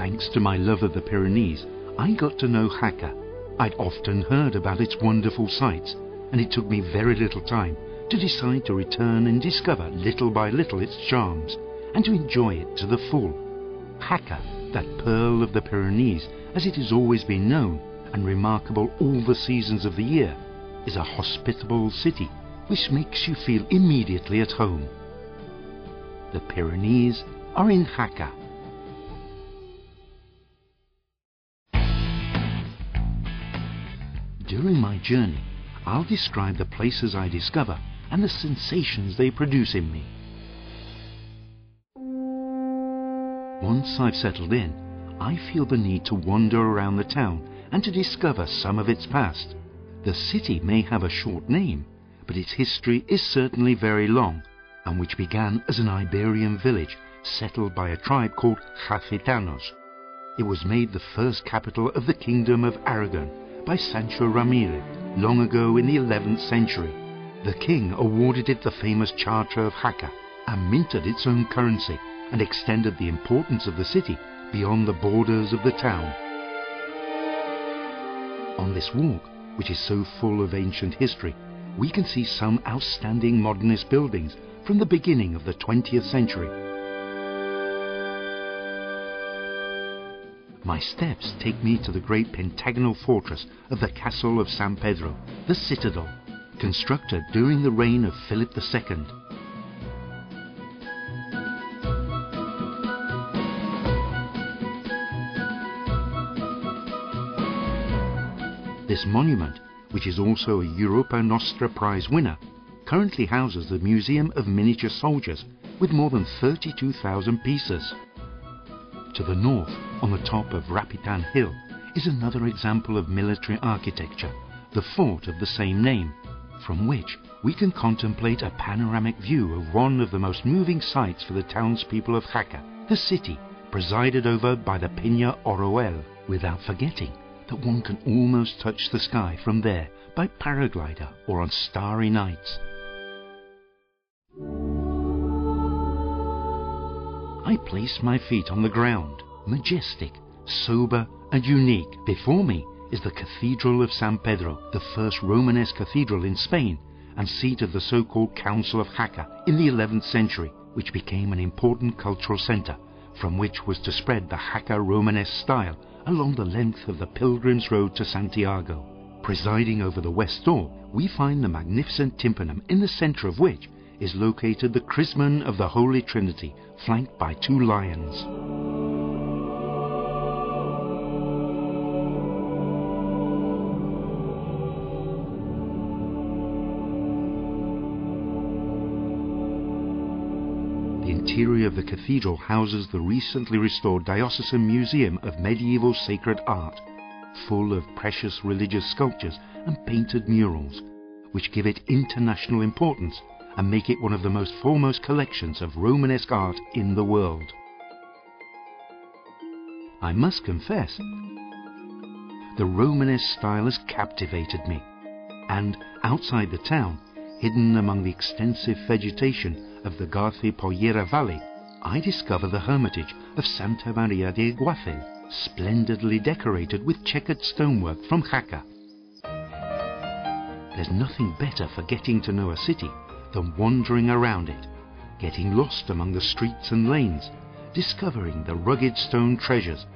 Thanks to my love of the Pyrenees, I got to know Jaca. I'd often heard about its wonderful sights, and it took me very little time to decide to return and discover little by little its charms, and to enjoy it to the full. Jaca, that pearl of the Pyrenees, as it has always been known, and remarkable all the seasons of the year, is a hospitable city which makes you feel immediately at home. The Pyrenees are in Jaca. During my journey, I'll describe the places I discover and the sensations they produce in me. Once I've settled in, I feel the need to wander around the town and to discover some of its past. The city may have a short name, but its history is certainly very long, and which began as an Iberian village settled by a tribe called Jacetanos. It was made the first capital of the Kingdom of Aragon by Sancho Ramirez long ago in the 11th century. The king awarded it the famous Charter of Jaca and minted its own currency and extended the importance of the city beyond the borders of the town. On this walk, which is so full of ancient history, we can see some outstanding modernist buildings from the beginning of the 20th century. My steps take me to the great pentagonal fortress of the Castle of San Pedro, the citadel, constructed during the reign of Philip II. This monument, which is also a Europa Nostra Prize winner, currently houses the Museum of Miniature Soldiers with more than 32,000 pieces. To the north, on the top of Rapitan Hill, is another example of military architecture, the fort of the same name, from which we can contemplate a panoramic view of one of the most moving sights for the townspeople of Jaca, the city, presided over by the Peña Oroel, without forgetting that one can almost touch the sky from there by paraglider or on starry nights. I place my feet on the ground, majestic, sober and unique. Before me is the Cathedral of San Pedro, the first Romanesque cathedral in Spain and seat of the so-called Council of Jaca in the 11th century, which became an important cultural centre, from which was to spread the Jaca Romanesque style along the length of the Pilgrim's Road to Santiago. Presiding over the west door, we find the magnificent tympanum, in the centre of which is located the Chrism of the Holy Trinity, flanked by two lions. The interior of the cathedral houses the recently restored Diocesan Museum of Medieval Sacred Art, full of precious religious sculptures and painted murals, which give it international importance and make it one of the most foremost collections of Romanesque art in the world. I must confess, the Romanesque style has captivated me, and outside the town, hidden among the extensive vegetation of the Garci-Pollera Valley, I discover the hermitage of Santa Maria de Iguacel, splendidly decorated with checkered stonework from Jaca. There's nothing better for getting to know a city than wandering around it, getting lost among the streets and lanes, discovering the rugged stone treasures,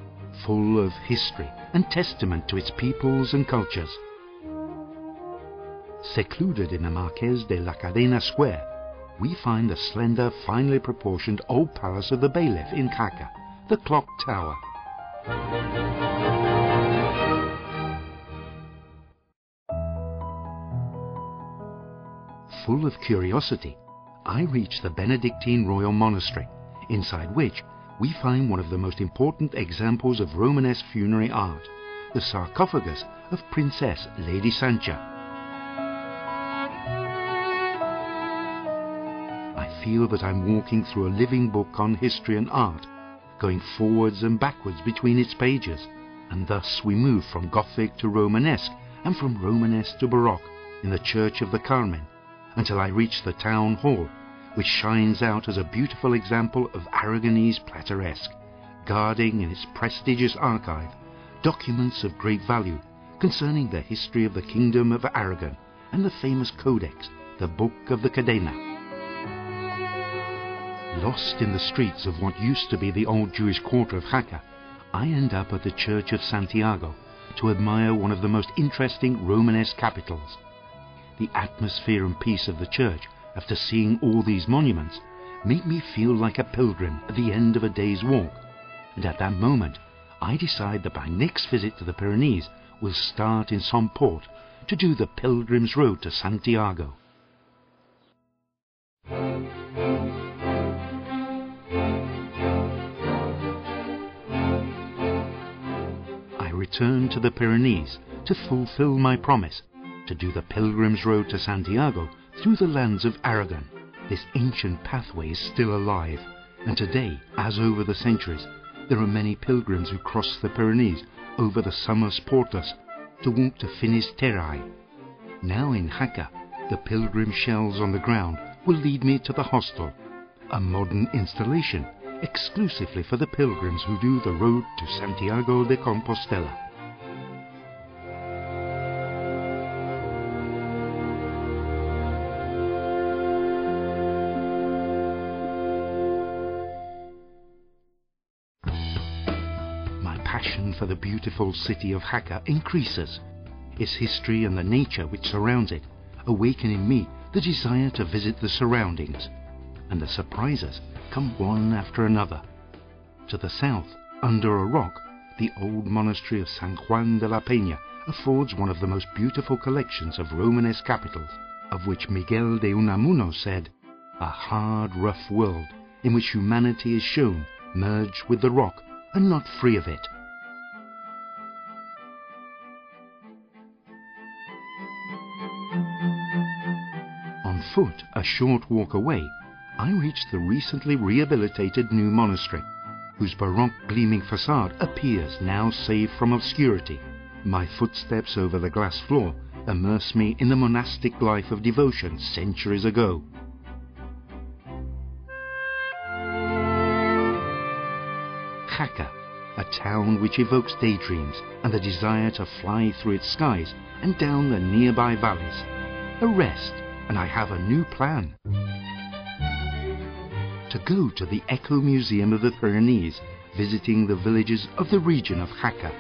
full of history and testament to its peoples and cultures. Secluded in the Marqués de la Cadena Square, we find the slender, finely proportioned old palace of the bailiff in Jaca, the Clock Tower. Full of curiosity, I reach the Benedictine Royal Monastery, inside which we find one of the most important examples of Romanesque funerary art, the sarcophagus of Princess Lady Sancha. I feel that I'm walking through a living book on history and art, going forwards and backwards between its pages, and thus we move from Gothic to Romanesque and from Romanesque to Baroque in the Church of the Carmen, until I reach the town hall, which shines out as a beautiful example of Aragonese plateresque, guarding in its prestigious archive documents of great value concerning the history of the Kingdom of Aragon and the famous Codex, the Book of the Cadena. Lost in the streets of what used to be the old Jewish quarter of Jaca, I end up at the Church of Santiago to admire one of the most interesting Romanesque capitals. The atmosphere and peace of the church, after seeing all these monuments, made me feel like a pilgrim at the end of a day's walk, and at that moment I decide that my next visit to the Pyrenees will start in some port to do the Pilgrim's Road to Santiago. I return to the Pyrenees to fulfill my promise to do the Pilgrim's Road to Santiago through the lands of Aragon. This ancient pathway is still alive, and today, as over the centuries, there are many pilgrims who cross the Pyrenees over the Summer Portas to walk to Finisterrae. Now in Jaca, the pilgrim shells on the ground will lead me to the hostel, a modern installation exclusively for the pilgrims who do the road to Santiago de Compostela. Passion for the beautiful city of Jaca increases, its history and the nature which surrounds it awaken in me the desire to visit the surroundings, and the surprises come one after another. To the south, under a rock, the old monastery of San Juan de la Peña affords one of the most beautiful collections of Romanesque capitals, of which Miguel de Unamuno said, "A hard, rough world in which humanity is shown merged with the rock and not free of it." On foot, a short walk away, I reach the recently rehabilitated new monastery, whose baroque gleaming facade appears now saved from obscurity. My footsteps over the glass floor immerse me in the monastic life of devotion centuries ago. Jaca, a town which evokes daydreams and the desire to fly through its skies and down the nearby valleys. A rest, and I have a new plan. To go to the Eco Museum of the Pyrenees, visiting the villages of the region of Jaca.